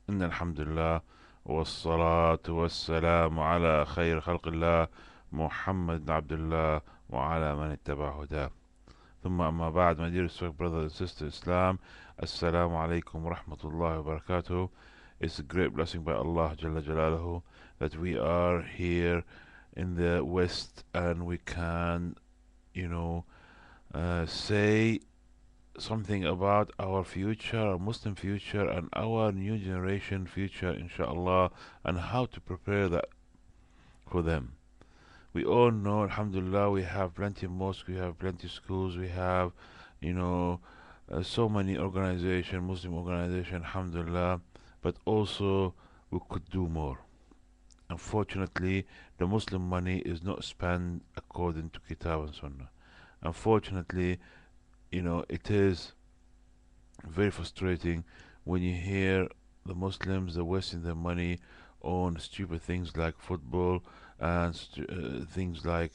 إن الحمد لله والصلاة والسلام على خير خلق الله محمد بن عبد الله وعلى من اتبع هداه. ثم أما بعد, my dear respected brothers and sisters Islam, Assalamu alaikum wa rahmatullahi wa barakatuh. It's a great blessing by Allah Jalla Jalaluhu that we are here in the West and we can, say something about our future, our Muslim future, and our new generation future, inshallah, and how to prepare that for them. We all know, alhamdulillah, we have plenty of mosques, we have plenty of schools, we have, you know, so many organizations, Muslim organizations, alhamdulillah, but also we could do more. Unfortunately, the Muslim money is not spent according to Kitab and Sunnah. Unfortunately, it is very frustrating when you hear the Muslims are wasting their money on stupid things like football and things like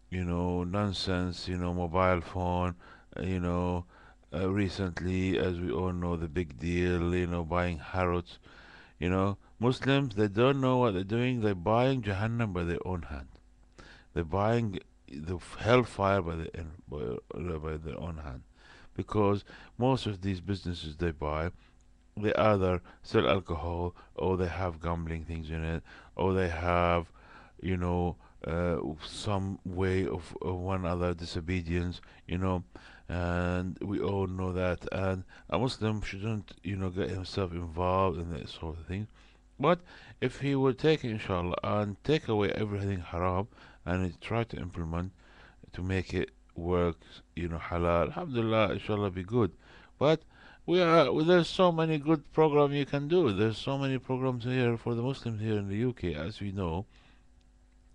nonsense, mobile phone, you know recently, as we all know, the big deal, buying Harrods. Muslims, they don't know what they're doing. They're buying Jahannam by their own hand. They're buying the hellfire by their own hand, because most of these businesses they buy, they either sell alcohol, or they have gambling things in it, or they have, you know, some way of one other disobedience, and we all know that. And a Muslim shouldn't, get himself involved in that sort of thing. But if he would take, inshallah, and take away everything haram and try to implement to make it work, halal, alhamdulillah, inshallah, be good. But there's so many good programs you can do. There's so many programs here for the Muslims here in the UK. As we know,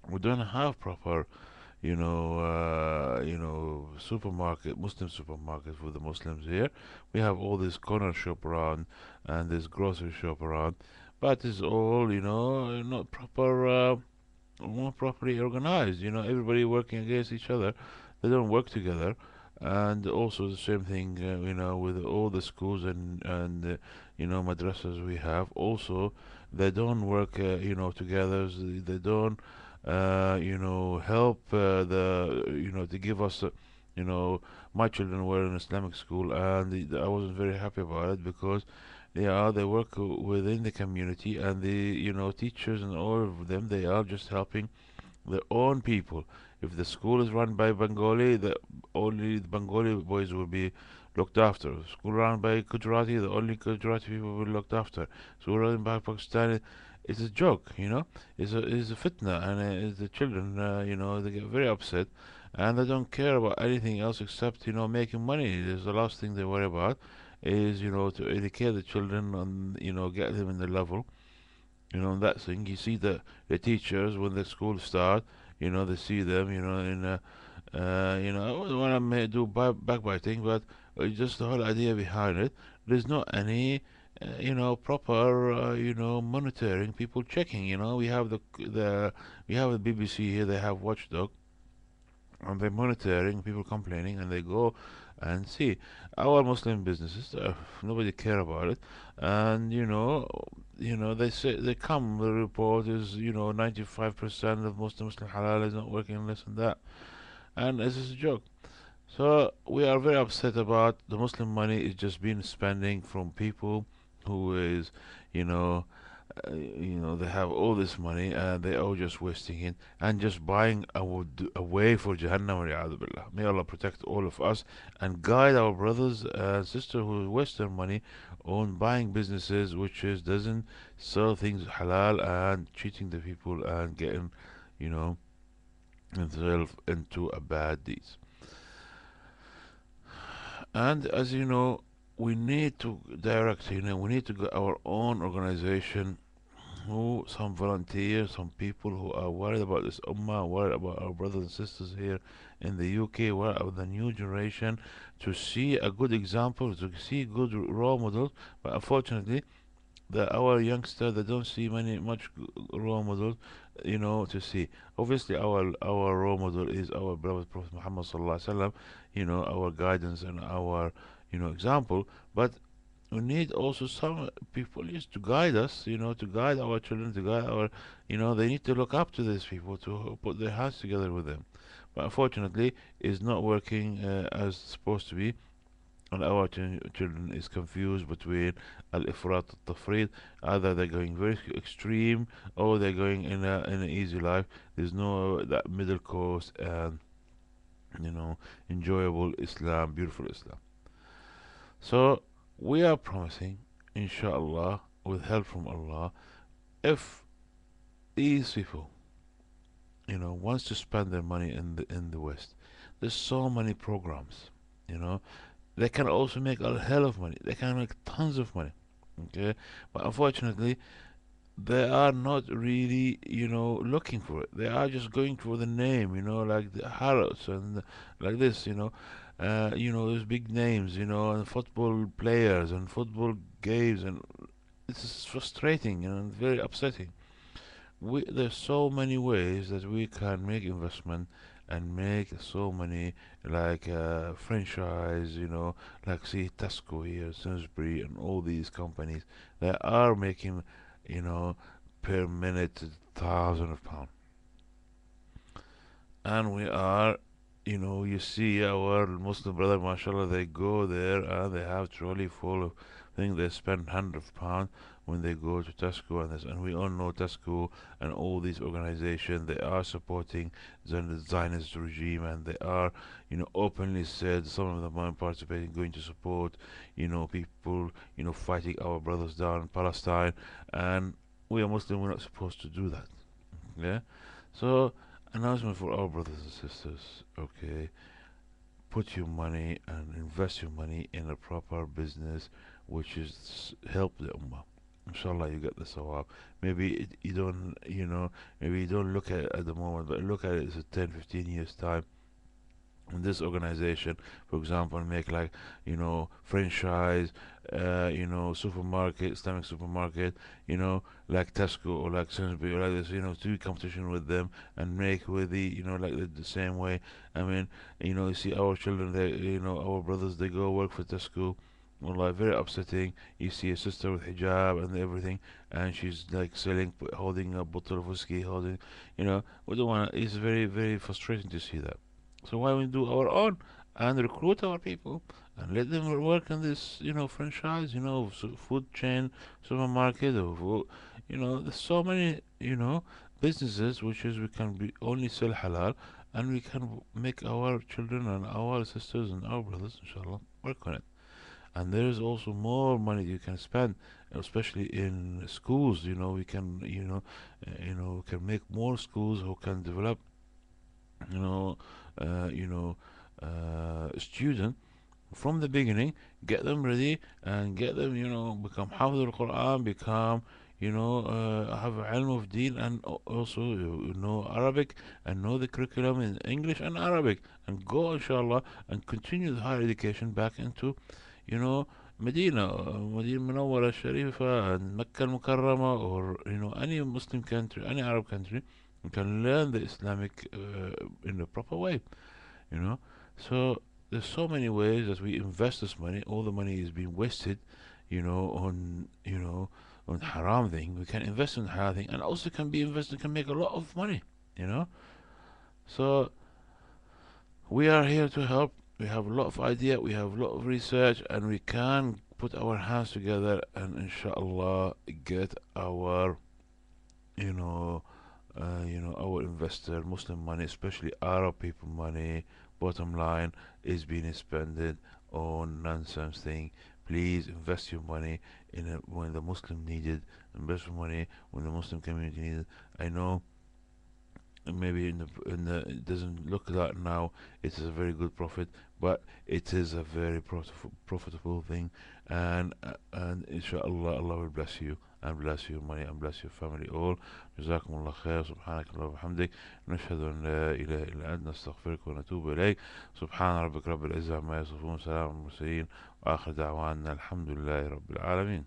we don't have proper, supermarket, Muslim supermarkets for the Muslims here. We have all this corner shop around and this grocery shop around, but it's all, not not properly organized. Everybody working against each other. They don't work together. And also the same thing, with all the schools and madrasas we have. Also, they don't work, together. They don't, help to give us, my children were in Islamic school, and I wasn't very happy about it, because they work within the community, and the teachers and all of them, they are just helping their own people. If the school is run by Bengali, only the Bengali boys will be looked after. School run by Gujarati, the only Gujarati people will be looked after. School run by Pakistani, it's a joke, It's a fitna, and the children, they get very upset, and they don't care about anything else except, making money. There's the last thing they worry about is, to educate the children and, get them in the level, that thing. You see the teachers when the school start, they see them, in I don't want to do backbiting, but just the whole idea behind it. There's not any, proper, monitoring, people checking. We have we have the BBC here. They have Watchdog, and they're monitoring people complaining, and they go and see our Muslim businesses. Nobody care about it, and they say they come. The report is 95% of Muslim halal is not working, this and that, and this is a joke. So we are very upset about the Muslim money is just being spending from people who is, you know, they have all this money and they are just wasting it and just buying a way for Jahannam. Waliyadu billah. May Allah protect all of us and guide our brothers and sisters who waste their money on buying businesses which is doesn't sell things halal and cheating the people and getting, you know, themselves into a bad deeds. And as you know, we need to direct, we need to get our own organization, who some volunteers, some people who are worried about this ummah, worried about our brothers and sisters here in the UK, worried about the new generation, to see a good example, to see good role models. But unfortunately, our youngsters, they don't see much role models, to see. Obviously, our role model is our beloved Prophet Muhammad sallallahu alaihi wasallam, our guidance and our example. But we need also some people used to guide us, to guide our children, to guide our, they need to look up to these people to put their hands together with them. But unfortunately, it's not working as supposed to be, and our children is confused between al-ifrat al-tafrid. Either they're going very extreme, or they're going in an easy life. There's no that middle course, and you know enjoyable Islam, beautiful Islam. So we are promising, inshallah, with help from Allah, if these people, wants to spend their money in the West, there's so many programs, you know, they can also make a hell of money. They can make tons of money. Okay, but unfortunately, they are not really, looking for it. They are just going for the name, like the Harrods and like this, those big names, and football players and football games, and it's frustrating and very upsetting. There's so many ways that we can make investment and make so many, like franchise, like see Tesco here, Sainsbury, and all these companies that are making, you know per minute £1,000. And we are, you see our Muslim brother, mashallah, they go there and they have trolley full of things. They spend £100 when they go to Tesco, and we all know Tesco and all these organizations, they are supporting the Zionist regime, and they are, openly said some of them are participating, going to support, people, fighting our brothers down in Palestine. And we are Muslim, we're not supposed to do that. Yeah. So, announcement for our brothers and sisters. Okay, put your money and invest your money in a proper business, which is help the ummah. Inshallah, you get the sawab. Maybe you don't, maybe you don't look at it at the moment, but look at it as a 10, 15 years time. And this organization, for example, make like, franchise, supermarket, Islamic supermarket, like Tesco or like Sainsbury or like this, do competition with them and make with like the same way. I mean, you see our children, they, our brothers, they go work for Tesco. Well, very upsetting. You see a sister with hijab and everything, and she's like selling, holding a bottle of whiskey, holding, we don't want. It's very, very frustrating to see that. So why we do our own and recruit our people and let them work in this, franchise, food chain, supermarket, or there's so many, businesses which is we can be only sell halal, and we can make our children and our sisters and our brothers, inshallah, work on it. And there is also more money you can spend, especially in schools. We can, can make more schools who can develop, you know, you know, student from the beginning, get them ready and get them, become Hafid al-Quran, become, have ilm of deen, and also know Arabic and know the curriculum in English and Arabic, and go, inshallah, and continue the higher education back into, you know, Medina, Medina Munawwara Sharifa, and Mecca al-Mukarrama, or, any Muslim country, any Arab country. You can learn the Islamic in a proper way, you know. So there's so many ways that we invest this money. All the money is being wasted, on on haram thing. We can invest in haram thing, and also can be invested, can make a lot of money, you know. So we are here to help. We have a lot of idea. We have a lot of research, and we can put our hands together and inshallah get our you know our investor Muslim money, especially Arab people money, bottom line is being spent on nonsense thing. Please invest your money in it when the Muslim needed. Invest your money when the Muslim community needed. I know maybe in the it doesn't look like now it is a very good profit, but it is a very profitable thing. And inshallah Allah will bless you and bless your money and bless your family all. جزاكم الله خير. سبحانك اللهم وبحمدك نشهد أن لا إله إلا أنت نستغفرك ونتوب إليك. سبحان ربك رب العزة عما يصفون، سلام على المرسلين، وآخر دعوانا الحمد لله رب العالمين.